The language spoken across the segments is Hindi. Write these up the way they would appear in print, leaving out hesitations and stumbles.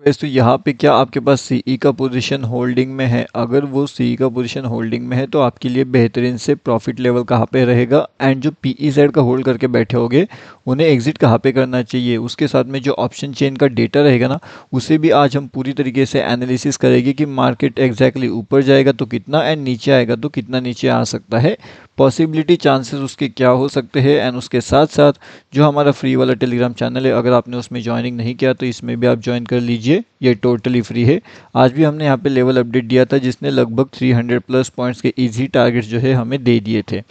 वैसे तो यहाँ पे क्या आपके पास सीई का पोजीशन होल्डिंग में है, अगर वो सीई का पोजीशन होल्डिंग में है तो आपके लिए बेहतरीन से प्रॉफिट लेवल कहाँ पे रहेगा, एंड जो पीई साइड का होल्ड करके बैठे होगे उन्हें एग्जिट कहाँ पे करना चाहिए। उसके साथ में जो ऑप्शन चेन का डेटा रहेगा ना, उसे भी आज हम पूरी तरीके से एनालिसिस करेंगे कि मार्केट एग्जैक्टली ऊपर जाएगा तो कितना एंड नीचे आएगा तो कितना नीचे आ सकता है, पॉसिबिलिटी चांसेस उसके क्या हो सकते हैं। एंड उसके साथ साथ जो हमारा फ्री वाला टेलीग्राम चैनल है, अगर आपने उसमें ज्वाइनिंग नहीं किया तो इसमें भी आप ज्वाइन कर लीजिए, ये टोटली फ्री है। आज भी हमने यहाँ पे लेवल अपडेट दिया था जिसने लगभग 300 प्लस पॉइंट्स के इजी टारगेट्स जो है हमें दे दिए थे।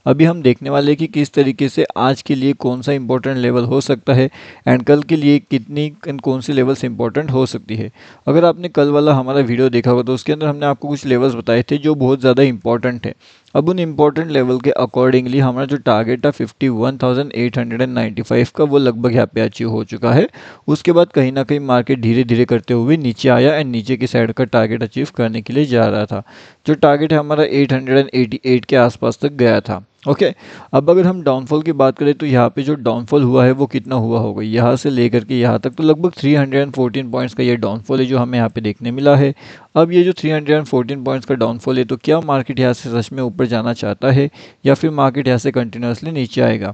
अभी हम देखने वाले हैं कि किस तरीके से आज के लिए कौन सा इंपॉर्टेंट लेवल हो सकता है एंड कल के लिए कितनी कौन सी लेवल्स इंपॉर्टेंट हो सकती है। अगर आपने कल वाला हमारा वीडियो देखा होगा तो उसके अंदर हमने आपको कुछ लेवल्स बताए थे जो बहुत ज़्यादा इंपॉर्टेंट है। अब उन इम्पोर्टेंट लेवल के अकॉर्डिंगली हमारा जो टारगेट था 51,895 का, वो लगभग यहाँ पे अचीव हो चुका है। उसके बाद कहीं ना कहीं मार्केट धीरे धीरे करते हुए नीचे आया एंड नीचे की साइड का टारगेट अचीव करने के लिए जा रहा था। जो टारगेट है हमारा 888 के आसपास तक गया था। ओके, अब अगर हम डाउनफॉल की बात करें तो यहाँ पे जो डाउनफॉल हुआ है वो कितना हुआ होगा, यहाँ से लेकर के यहाँ तक तो लगभग 314 पॉइंट्स का ये डाउनफॉल है जो हमें यहाँ पे देखने मिला है। अब ये जो 314 पॉइंट्स का डाउनफॉल है, तो क्या मार्केट यहाँ से सच में ऊपर जाना चाहता है या फिर मार्केट यहाँ से कंटिन्यूसली नीचे आएगा।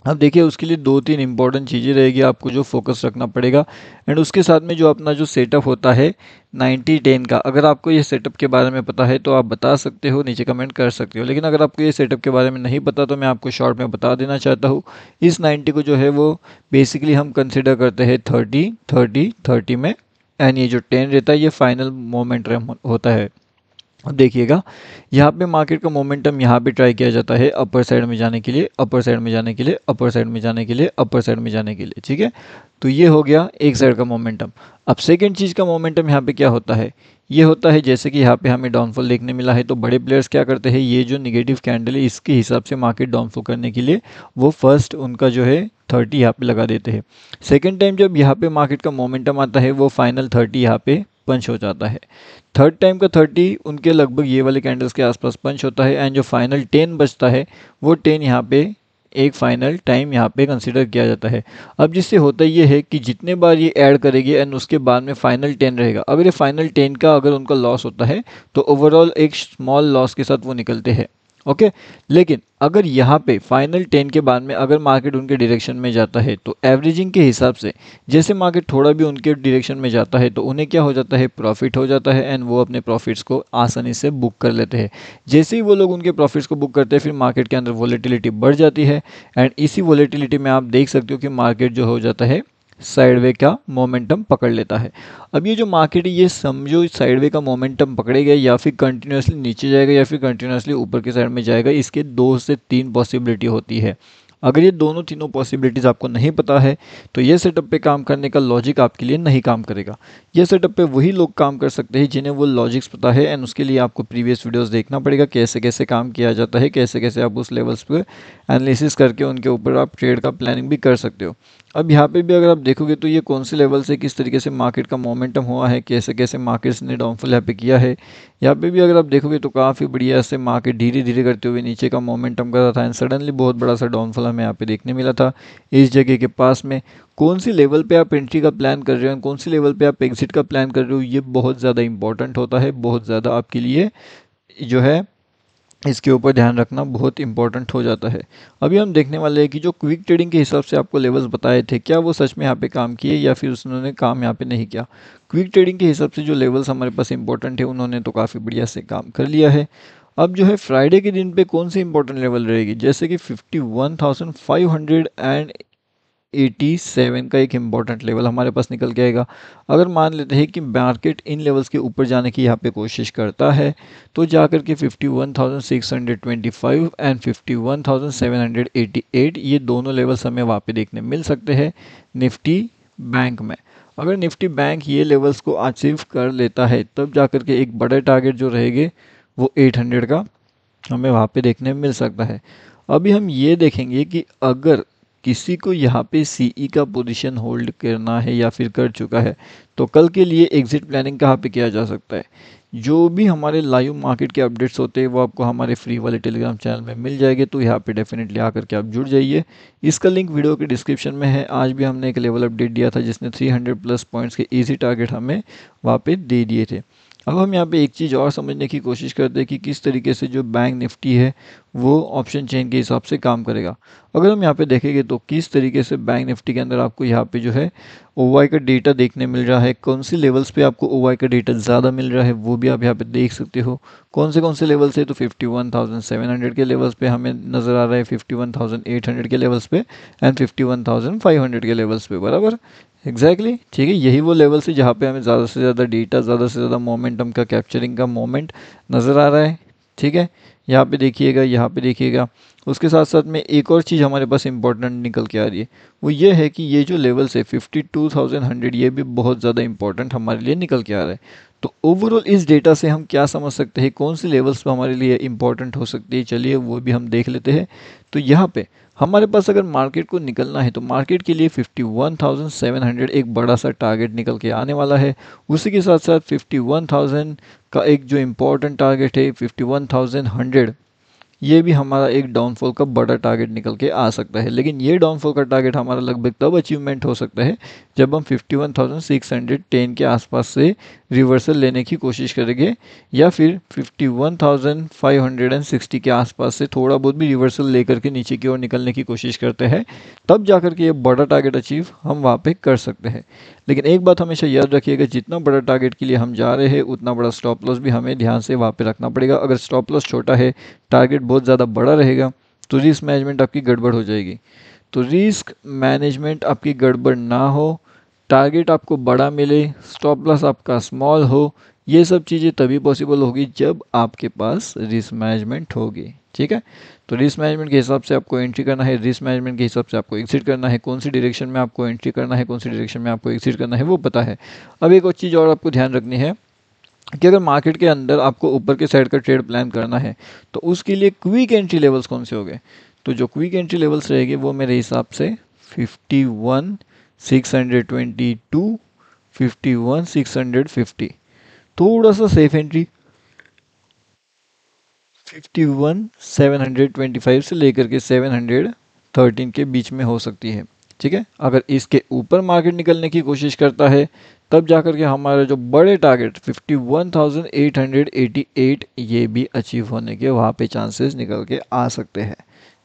अब देखिए उसके लिए दो तीन इंपॉर्टेंट चीज़ें रहेगी आपको जो फोकस रखना पड़ेगा। एंड उसके साथ में जो अपना जो सेटअप होता है 90-10 का, अगर आपको ये सेटअप के बारे में पता है तो आप बता सकते हो, नीचे कमेंट कर सकते हो। लेकिन अगर आपको ये सेटअप के बारे में नहीं पता तो मैं आपको शॉर्ट में बता देना चाहता हूँ। इस 90 को जो है वो बेसिकली हम कंसिडर करते हैं 30-30-30 में, एंड ये जो 10 रहता है ये फाइनल मोमेंटम होता है। अब देखिएगा यहाँ पे मार्केट का मोमेंटम यहाँ पे ट्राई किया जाता है अपर साइड में जाने के लिए, अपर साइड में जाने के लिए, अपर साइड में जाने के लिए, अपर साइड में जाने के लिए, ठीक है। तो ये हो गया एक साइड का मोमेंटम। अब सेकेंड चीज़ का मोमेंटम यहाँ पे क्या होता है, ये होता है जैसे कि यहाँ पे हमें डाउनफॉल देखने मिला है तो बड़े प्लेयर्स क्या करते हैं, ये जो निगेटिव कैंडल है इसके हिसाब से मार्केट डाउनफॉल करने के लिए वो फर्स्ट उनका जो है 30 यहाँ पे लगा देते हैं। सेकेंड टाइम जब यहाँ पे मार्केट का मोमेंटम आता है वो फाइनल 30 यहाँ पे पंच हो जाता है। थर्ड टाइम का 30 उनके लगभग ये वाले कैंडल्स के आसपास पंच होता है एंड जो फाइनल 10 बचता है वो 10 यहाँ पे एक फाइनल टाइम यहाँ पे कंसिडर किया जाता है। अब जिससे होता ये है कि जितने बार ये ऐड करेगी एंड उसके बाद में फाइनल 10 रहेगा, अगर ये फाइनल 10 का अगर उनका लॉस होता है तो ओवरऑल एक स्मॉल लॉस के साथ वो निकलते हैं। ओके, लेकिन अगर यहाँ पे फाइनल 10 के बाद में अगर मार्केट उनके डायरेक्शन में जाता है तो एवरेजिंग के हिसाब से जैसे मार्केट थोड़ा भी उनके डायरेक्शन में जाता है तो उन्हें क्या हो जाता है, प्रॉफिट हो जाता है एंड वो अपने प्रॉफिट्स को आसानी से बुक कर लेते हैं। जैसे ही वो लोग उनके प्रॉफिट्स को बुक करते हैं फिर मार्केट के अंदर वॉलेटिलिटी बढ़ जाती है एंड इसी वॉलेटिलिटी में आप देख सकते हो कि मार्केट जो हो जाता है साइडवे का मोमेंटम पकड़ लेता है। अब ये जो मार्केट है ये समझो साइडवे का मोमेंटम पकड़ेगा या फिर कंटिन्यूसली नीचे जाएगा या फिर कंटिन्यूसली ऊपर की साइड में जाएगा, इसके 2 से 3 पॉसिबिलिटी होती है। अगर ये दोनों तीनों पॉसिबिलिटीज़ आपको नहीं पता है तो ये सेटअप पे काम करने का लॉजिक आपके लिए नहीं काम करेगा। ये सेटअप पे वही लोग काम कर सकते हैं जिन्हें वो लॉजिक्स पता है एंड उसके लिए आपको प्रीवियस वीडियोस देखना पड़ेगा कैसे कैसे काम किया जाता है, कैसे कैसे आप उस लेवल्स पे एनालिसिस करके उनके ऊपर आप ट्रेड का प्लानिंग भी कर सकते हो। अब यहाँ पे भी अगर आप देखोगे तो ये कौन से लेवल से किस तरीके से मार्केट का मोमेंटम हुआ है, कैसे कैसे मार्केट्स ने डाउनफॉल यहाँ पे किया है, यहाँ पे भी अगर आप देखोगे तो काफ़ी बढ़िया से मार्केट धीरे धीरे करते हुए नीचे का मोमेंटम कर रहा था एंड सडनली बहुत बड़ा सा डाउनफॉल हमें यहाँ पे देखने मिला था। इस जगह के पास में कौन सी लेवल पे आप एंट्री का प्लान कर रहे हो, कौन सी लेवल पे आप एग्जिट का प्लान कर रहे हो, ये बहुत ज़्यादा इंपॉर्टेंट होता है, बहुत ज़्यादा आपके लिए जो है इसके ऊपर ध्यान रखना बहुत इंपॉर्टेंट हो जाता है। अभी हम देखने वाले हैं कि जो क्विक ट्रेडिंग के हिसाब से आपको लेवल्स बताए थे क्या वो सच में यहाँ पे काम किए या फिर उन्होंने काम यहाँ पे नहीं किया। क्विक ट्रेडिंग के हिसाब से जो लेवल्स हमारे पास इंपॉर्टेंट है उन्होंने तो काफ़ी बढ़िया से काम कर लिया है। अब जो है फ्राइडे के दिन पे कौन सी इंपॉर्टेंट लेवल रहेगी, जैसे कि 51,587 का एक इम्पॉर्टेंट लेवल हमारे पास निकल के आएगा। अगर मान लेते हैं कि मार्केट इन लेवल्स के ऊपर जाने की यहाँ पे कोशिश करता है तो जा कर के 51,625 एंड 51,788 ये दोनों लेवल्स हमें वहाँ पे देखने मिल सकते हैं निफ्टी बैंक में। अगर निफ्टी बैंक ये लेवल्स को अचीव कर लेता है तब जा कर के एक बड़े टारगेट जो रहेंगे वो 800 का हमें वहाँ पे देखने मिल सकता है। अभी हम ये देखेंगे कि अगर किसी को यहाँ पे सीई का पोजीशन होल्ड करना है या फिर कर चुका है, तो कल के लिए एग्जिट प्लानिंग कहाँ पे किया जा सकता है। जो भी हमारे लाइव मार्केट के अपडेट्स होते हैं वो आपको हमारे फ्री वाले टेलीग्राम चैनल में मिल जाएंगे, तो यहाँ पे डेफिनेटली आकर के आप जुड़ जाइए। इसका लिंक वीडियो के डिस्क्रिप्शन में है। आज भी हमने एक लेवल अपडेट दिया था जिसने 300 प्लस पॉइंट्स के ईजी टारगेट हमें वहाँ पे दे दिए थे। अब हम यहाँ पे एक चीज़ और समझने की कोशिश करते हैं कि किस तरीके से जो बैंक निफ्टी है वो ऑप्शन चेन के हिसाब से काम करेगा। अगर हम यहाँ पे देखेंगे तो किस तरीके से बैंक निफ्टी के अंदर आपको यहाँ पे जो है ओवाई का डेटा देखने मिल रहा है, कौन सी लेवल्स पे आपको ओवाई का डेटा ज़्यादा मिल रहा है वो भी आप यहाँ पे देख सकते हो। कौन से लेवल से, तो 51,700 के लेवल्स पे हमें नज़र आ रहा है, 51,800 के लेवल्स पे एंड 51,500 के लेवल्स पे, बराबर एग्जैक्टली ठीक है। यही वो लेवल्स है जहाँ पे हमें ज़्यादा से ज़्यादा डेटा, ज़्यादा से ज़्यादा मोमेंटम का कैप्चरिंग का मोमेंट नज़र आ रहा है, ठीक है। यहाँ पे देखिएगा, यहाँ पे देखिएगा। उसके साथ साथ में एक और चीज़ हमारे पास इंपॉर्टेंट निकल के आ रही है, वो ये है कि ये जो लेवल्स है 52,100, ये भी बहुत ज़्यादा इंपॉर्टेंट हमारे लिए निकल के आ रहा है। तो ओवरऑल इस डेटा से हम क्या समझ सकते हैं, कौन सी लेवल्स पर हमारे लिए इंपॉर्टेंट हो सकती है, चलिए वो भी हम देख लेते हैं। तो यहाँ पे हमारे पास अगर मार्केट को निकलना है तो मार्केट के लिए 51,700 एक बड़ा सा टारगेट निकल के आने वाला है। उसी के साथ साथ 51,000 का एक जो इम्पोर्टेंट टारगेट है 51,100, ये भी हमारा एक डाउनफॉल का बड़ा टारगेट निकल के आ सकता है। लेकिन ये डाउनफॉल का टारगेट हमारा लगभग तब अचीवमेंट हो सकता है जब हम 51,610 के आसपास से रिवर्सल लेने की कोशिश करेंगे, या फिर 51,560 के आसपास से थोड़ा बहुत भी रिवर्सल लेकर के नीचे की ओर निकलने की कोशिश करते हैं, तब जाकर के ये बड़ा टारगेट अचीव हम वहाँ पे कर सकते हैं। लेकिन एक बात हमेशा याद रखिएगा, जितना बड़ा टारगेट के लिए हम जा रहे हैं उतना बड़ा स्टॉप लॉस भी हमें ध्यान से वहाँ पे रखना पड़ेगा। अगर स्टॉप लॉस छोटा है, टारगेट बहुत ज़्यादा बड़ा रहेगा, तो रिस्क मैनेजमेंट आपकी गड़बड़ हो जाएगी। तो रिस्क मैनेजमेंट आपकी गड़बड़ ना हो, टारगेट आपको बड़ा मिले, स्टॉप लॉस आपका स्मॉल हो, ये सब चीज़ें तभी पॉसिबल होगी जब आपके पास रिस्क मैनेजमेंट होगी, ठीक है। तो रिस्क मैनेजमेंट के हिसाब से आपको एंट्री करना है, रिस्क मैनेजमेंट के हिसाब से आपको एग्जिट करना है। कौन सी डायरेक्शन में आपको एंट्री करना है, कौन सी डायरेक्शन में आपको एग्जिट करना है वो पता है। अब एक और चीज़ और आपको ध्यान रखनी है कि अगर मार्केट के अंदर आपको ऊपर के साइड का ट्रेड प्लान करना है तो उसके लिए क्विक एंट्री लेवल्स कौन से हो गए। तो जो क्विक एंट्री लेवल्स रहेंगे वो मेरे हिसाब से 51,622, 51,650, थोड़ा सा सेफ एंट्री 51,725 से लेकर के 713 के बीच में हो सकती है, ठीक है। अगर इसके ऊपर मार्केट निकलने की कोशिश करता है तब जाकर के हमारे जो बड़े टारगेट 51,888 ये भी अचीव होने के वहाँ पे चांसेस निकल के आ सकते हैं,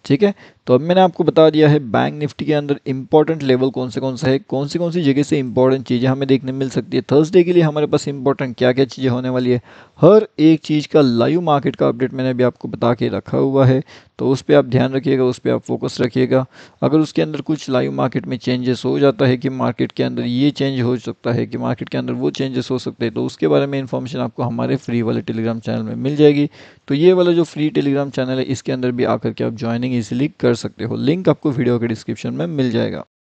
ठीक है। तो अब मैंने आपको बता दिया है बैंक निफ्टी के अंदर इंपॉर्टेंट लेवल कौन सा है, कौन सी जगह से इंपॉर्टेंट चीज़ें हमें देखने मिल सकती है। थर्सडे के लिए हमारे पास इंपॉर्टेंट क्या क्या चीज़ें होने वाली है, हर एक चीज़ का लाइव मार्केट का अपडेट मैंने अभी आपको बता के रखा हुआ है, तो उस पर आप ध्यान रखिएगा, उस पर आप फोकस रखिएगा। अगर उसके अंदर कुछ लाइव मार्केट में चेंजेस हो जाता है कि मार्केट के अंदर ये चेंज हो सकता है, कि मार्केट के अंदर वो चेंजेस हो सकते हैं, तो उसके बारे में इन्फॉर्मेशन आपको हमारे फ्री वाले टेलीग्राम चैनल में मिल जाएगी। तो ये वाला जो फ्री टेलीग्राम चैनल है इसके अंदर भी आकर के आप ज्वाइनिंग इजीली कर सकते हो, लिंक आपको वीडियो के डिस्क्रिप्शन में मिल जाएगा।